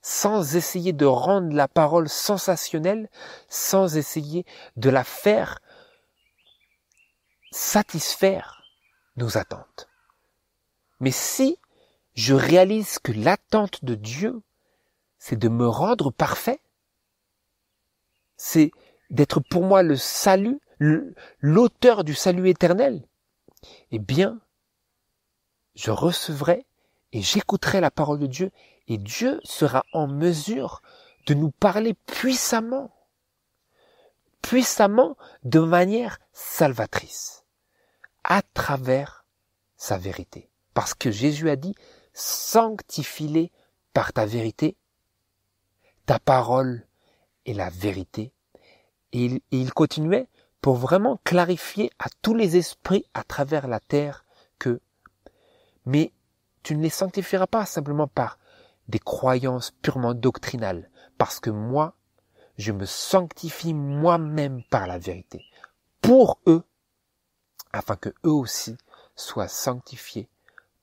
S1: Sans essayer de rendre la parole sensationnelle, sans essayer de la faire satisfaire nos attentes. Mais si je réalise que l'attente de Dieu, c'est de me rendre parfait, c'est d'être pour moi le salut, l'auteur du salut éternel, eh bien, je recevrai et j'écouterai la parole de Dieu et Dieu sera en mesure de nous parler puissamment de manière salvatrice, à travers sa vérité. Parce que Jésus a dit, sanctifie-les par ta vérité, ta parole est la vérité. Et il continuait pour vraiment clarifier à tous les esprits à travers la terre que, mais tu ne les sanctifieras pas simplement par des croyances purement doctrinales, parce que moi, je me sanctifie moi-même par la vérité, pour eux, afin que eux aussi soient sanctifiés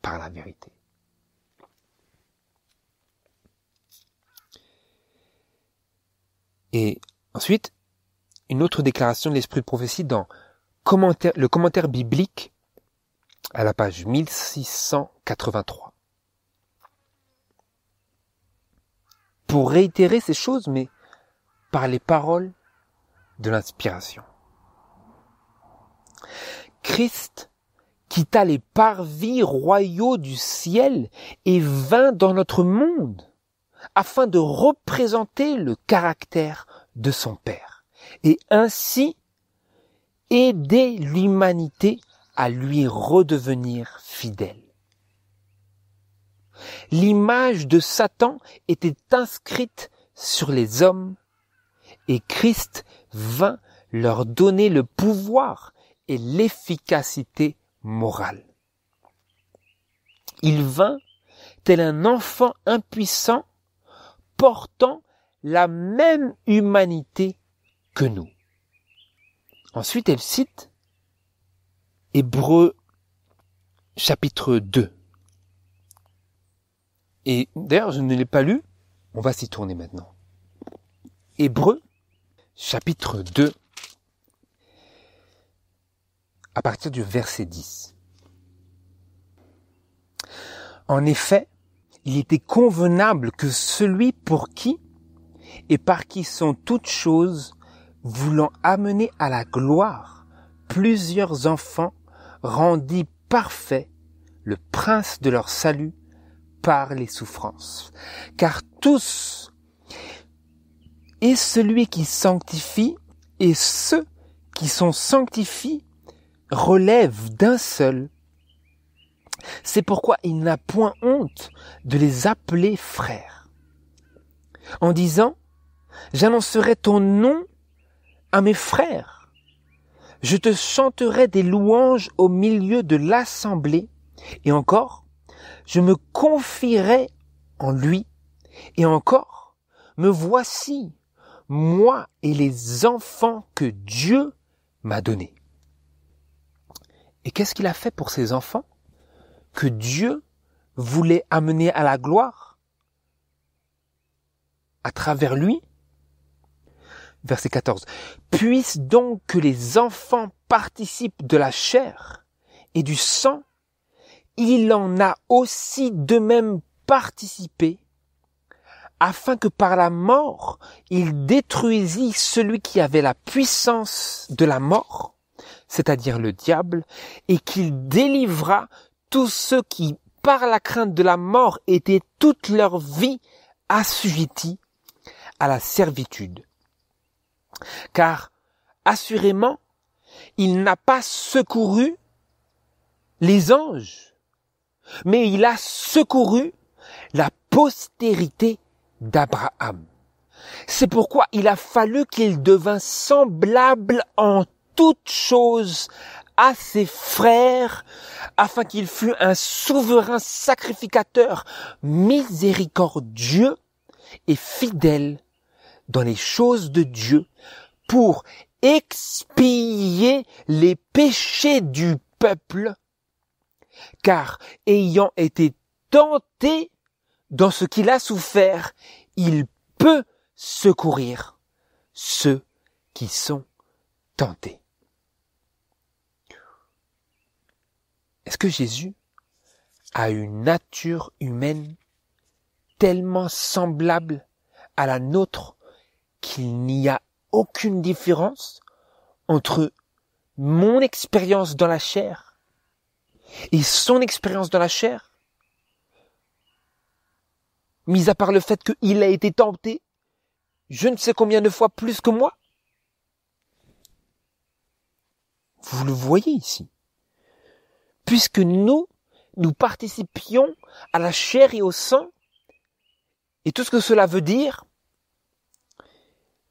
S1: par la vérité. Et ensuite, une autre déclaration de l'Esprit de prophétie dans le commentaire biblique à la page 1683. Pour réitérer ces choses, mais par les paroles de l'inspiration. Christ quitta les parvis royaux du ciel et vint dans notre monde afin de représenter le caractère de son Père et ainsi aider l'humanité à lui redevenir fidèle. L'image de Satan était inscrite sur les hommes et Christ vint leur donner le pouvoir et l'efficacité morale. Il vint tel un enfant impuissant portant la même humanité que nous. Ensuite, elle cite Hébreux chapitre 2. Et d'ailleurs, je ne l'ai pas lu, on va s'y tourner maintenant. Hébreux chapitre 2, à partir du verset 10. En effet, il était convenable que celui pour qui et par qui sont toutes choses, voulant amener à la gloire plusieurs enfants, rendit parfait le prince de leur salut par les souffrances. Car tous, et celui qui sanctifie, et ceux qui sont sanctifiés, relèvent d'un seul. C'est pourquoi il n'a point honte de les appeler frères. En disant, j'annoncerai ton nom à mes frères. Je te chanterai des louanges au milieu de l'assemblée. Et encore, je me confierai en lui. Et encore, me voici, moi et les enfants que Dieu m'a donnés. Et qu'est-ce qu'il a fait pour ces enfants que Dieu voulait amener à la gloire à travers lui? Verset 14. Puisse donc que les enfants participent de la chair et du sang, il en a aussi de même participé, afin que par la mort, il détruisit celui qui avait la puissance de la mort, c'est-à-dire le diable, et qu'il délivra tous ceux qui, par la crainte de la mort, étaient toute leur vie assujettis à la servitude. Car, assurément, il n'a pas secouru les anges, mais il a secouru la postérité d'Abraham. C'est pourquoi il a fallu qu'il devint semblable en toutes choses à ses frères, afin qu'il fût un souverain sacrificateur miséricordieux et fidèle dans les choses de Dieu, pour expier les péchés du peuple, car ayant été tenté dans ce qu'il a souffert, il peut secourir ceux qui sont tentés. Est-ce que Jésus a une nature humaine tellement semblable à la nôtre qu'il n'y a aucune différence entre mon expérience dans la chair et son expérience dans la chair, mis à part le fait qu'il a été tenté je ne sais combien de fois plus que moi? Vous le voyez ici. Puisque nous participions à la chair et au sang, et tout ce que cela veut dire,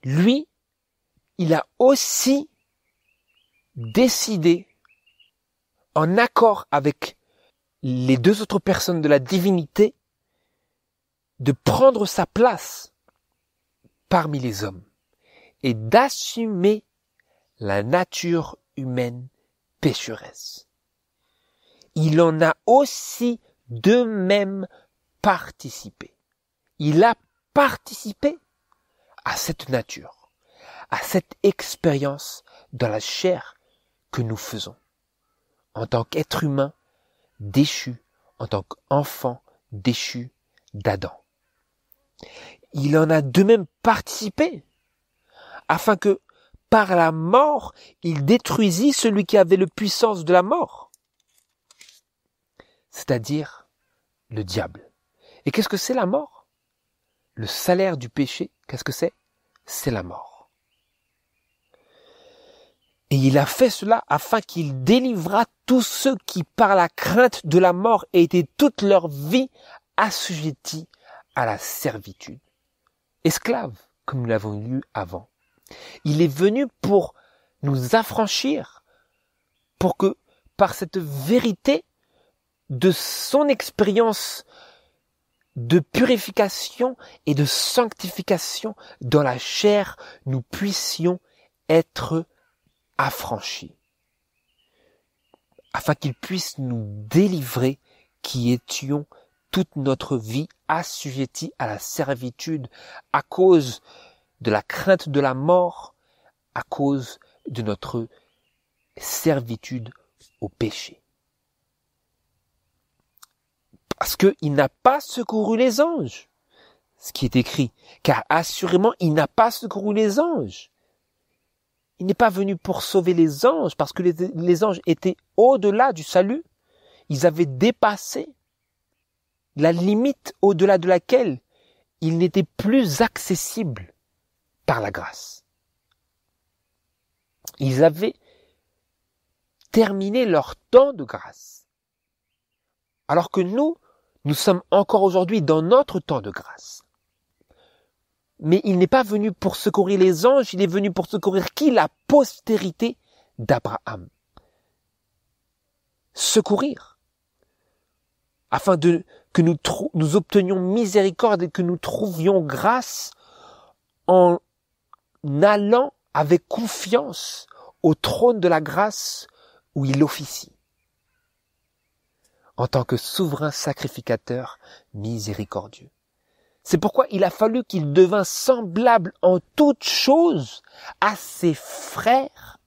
S1: lui, il a aussi décidé, en accord avec les deux autres personnes de la divinité, de prendre sa place parmi les hommes et d'assumer la nature humaine pécheresse. Il en a aussi de même participé. Il a participé à cette nature, à cette expérience dans la chair que nous faisons, en tant qu'être humain déchu, en tant qu'enfant déchu d'Adam. Il en a de même participé, afin que, par la mort, il détruisit celui qui avait la puissance de la mort, c'est-à-dire le diable. Et qu'est-ce que c'est la mort? Le salaire du péché, qu'est-ce que c'est? C'est la mort. Et il a fait cela afin qu'il délivrât tous ceux qui, par la crainte de la mort, étaient toute leur vie assujettis à la servitude. Esclaves, comme nous l'avons lu avant. Il est venu pour nous affranchir, pour que, par cette vérité de son expérience de purification et de sanctification dans la chair, nous puissions être affranchis, afin qu'il puisse nous délivrer qui étions toute notre vie assujettis à la servitude à cause de la crainte de la mort, à cause de notre servitude au péché. Parce qu'il n'a pas secouru les anges, ce qui est écrit, car assurément il n'a pas secouru les anges. Il n'est pas venu pour sauver les anges, parce que les anges étaient au-delà du salut. Ils avaient dépassé la limite au-delà de laquelle ils n'étaient plus accessibles par la grâce. Ils avaient terminé leur temps de grâce. Alors que nous sommes encore aujourd'hui dans notre temps de grâce. Mais il n'est pas venu pour secourir les anges, il est venu pour secourir qui? La postérité d'Abraham. Secourir. Afin que nous obtenions miséricorde et que nous trouvions grâce en allant avec confiance au trône de la grâce où il officie, en tant que souverain sacrificateur miséricordieux. C'est pourquoi il a fallu qu'il devint semblable en toutes choses à ses frères,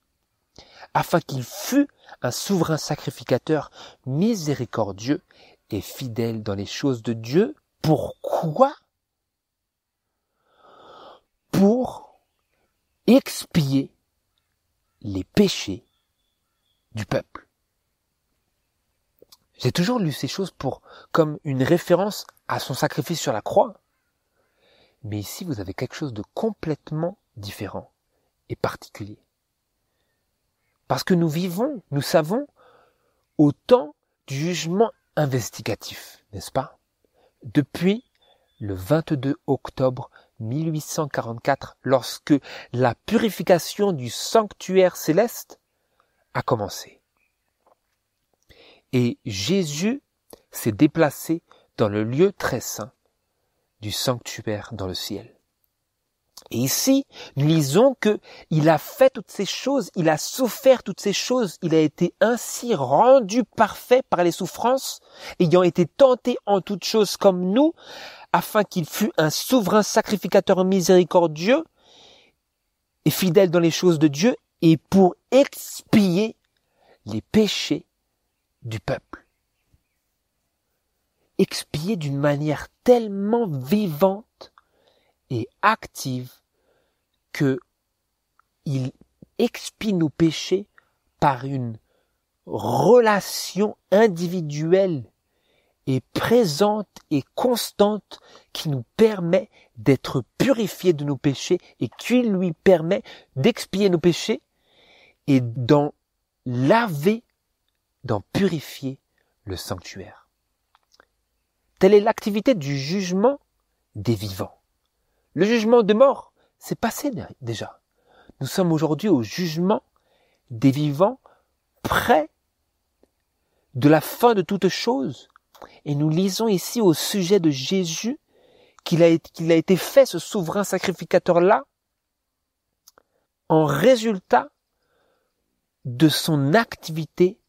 S1: afin qu'il fût un souverain sacrificateur miséricordieux et fidèle dans les choses de Dieu. Pourquoi? Pour expier les péchés du peuple. J'ai toujours lu ces choses comme une référence à son sacrifice sur la croix. Mais ici, vous avez quelque chose de complètement différent. et particulier. Parce que nous savons, au temps du jugement investigatif, n'est-ce pas? Depuis le 22 octobre 1844, lorsque la purification du sanctuaire céleste a commencé. Et Jésus s'est déplacé dans le lieu très saint du sanctuaire dans le ciel. Et ici, nous lisons que il a fait toutes ces choses, il a souffert toutes ces choses, il a été ainsi rendu parfait par les souffrances, ayant été tenté en toutes choses comme nous, afin qu'il fût un souverain sacrificateur miséricordieux et fidèle dans les choses de Dieu, et pour expier les péchés du peuple. Expier d'une manière tellement vivante et active que il expie nos péchés par une relation individuelle et présente et constante qui nous permet d'être purifiés de nos péchés et qui lui permet d'expier nos péchés et d'en laver, d'en purifier le sanctuaire. Telle est l'activité du jugement des vivants. Le jugement de mort, c'est passé déjà. Nous sommes aujourd'hui au jugement des vivants, près de la fin de toute chose. Et nous lisons ici au sujet de Jésus qu'il a été fait, ce souverain sacrificateur-là, en résultat de son activité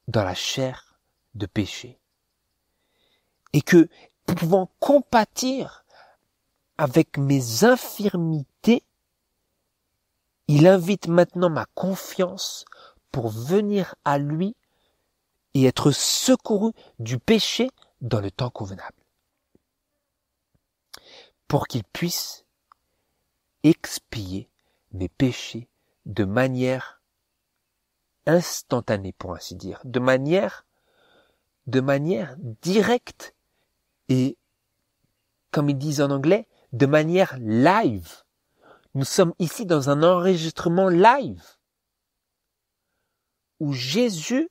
S1: dans la chair de péché. Et que, pouvant compatir avec mes infirmités, il invite maintenant ma confiance pour venir à lui et être secouru du péché dans le temps convenable. Pour qu'il puisse expier mes péchés de manière instantanée, pour ainsi dire, de manière directe et, comme ils disent en anglais, de manière live. Nous sommes ici dans un enregistrement live où Jésus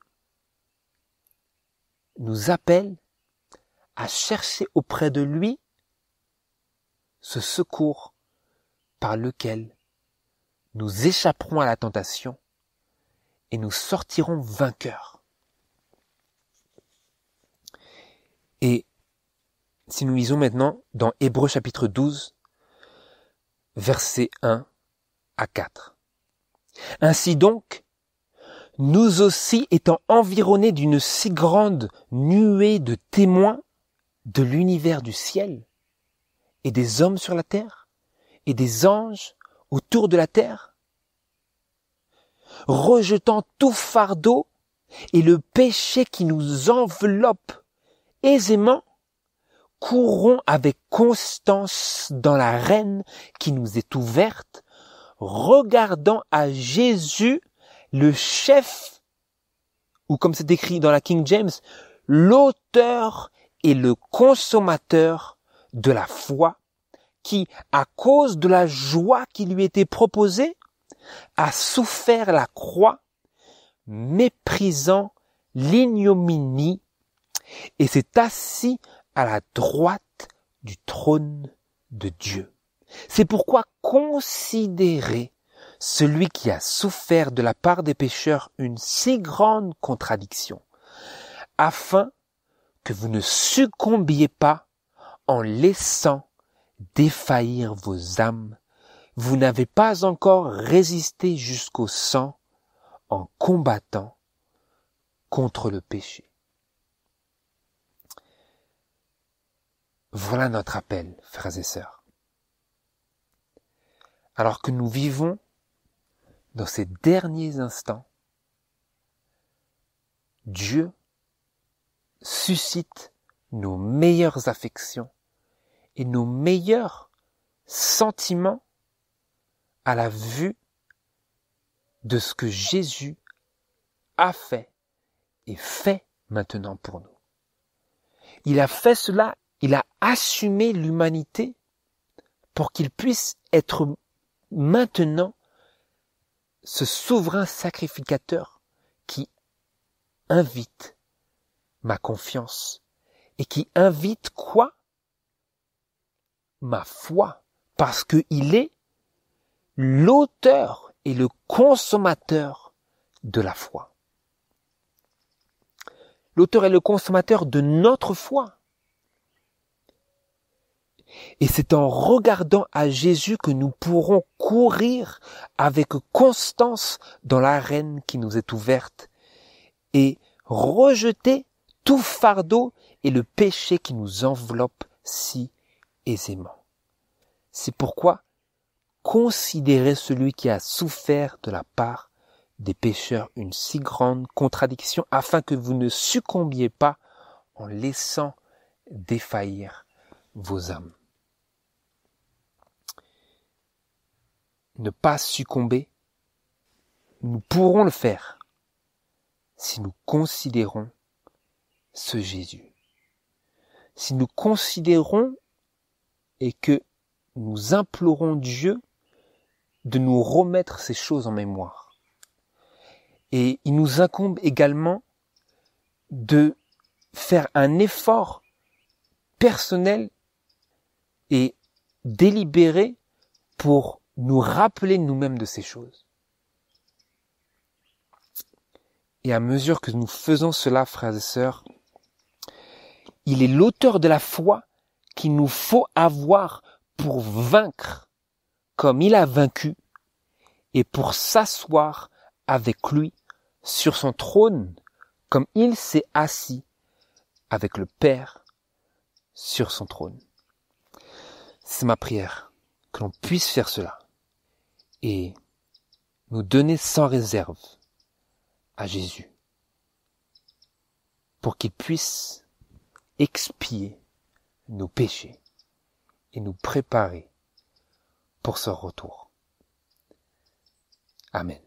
S1: nous appelle à chercher auprès de lui ce secours par lequel nous échapperons à la tentation et nous sortirons vainqueurs. Et si nous lisons maintenant dans Hébreux chapitre 12, versets 1 à 4. Ainsi donc, nous aussi étant environnés d'une si grande nuée de témoins de l'univers du ciel, et des hommes sur la terre, et des anges autour de la terre, rejetant tout fardeau et le péché qui nous enveloppe aisément, courons avec constance dans l'arène qui nous est ouverte, regardant à Jésus, le chef, ou comme c'est écrit dans la King James, l'auteur et le consommateur de la foi, qui, à cause de la joie qui lui était proposée, a souffert la croix, méprisant l'ignominie, et s'est assis à la droite du trône de Dieu. C'est pourquoi considérez celui qui a souffert de la part des pécheurs une si grande contradiction, afin que vous ne succombiez pas en laissant défaillir vos âmes. Vous n'avez pas encore résisté jusqu'au sang en combattant contre le péché. Voilà notre appel, frères et sœurs. Alors que nous vivons dans ces derniers instants, Dieu suscite nos meilleures affections et nos meilleurs sentiments à la vue de ce que Jésus a fait et fait maintenant pour nous. Il a fait cela, il a assumé l'humanité pour qu'il puisse être maintenant ce souverain sacrificateur qui invite ma confiance et qui invite quoi? Ma foi, parce qu'il est l'auteur et le consommateur de la foi. L'auteur et le consommateur de notre foi. Et c'est en regardant à Jésus que nous pourrons courir avec constance dans l'arène qui nous est ouverte et rejeter tout fardeau et le péché qui nous enveloppe si aisément. C'est pourquoi considérez celui qui a souffert de la part des pécheurs une si grande contradiction afin que vous ne succombiez pas en laissant défaillir vos âmes. Ne pas succomber, nous pourrons le faire si nous considérons ce Jésus. Si nous considérons et que nous implorons Dieu de nous remettre ces choses en mémoire. Et il nous incombe également de faire un effort personnel et délibéré pour nous rappeler nous-mêmes de ces choses. Et à mesure que nous faisons cela, frères et sœurs, il est l'auteur de la foi qu'il nous faut avoir pour vaincre comme il a vaincu et pour s'asseoir avec lui sur son trône comme il s'est assis avec le Père sur son trône. C'est ma prière que l'on puisse faire cela et nous donner sans réserve à Jésus pour qu'il puisse expier nos péchés et nous préparer pour son retour. Amen.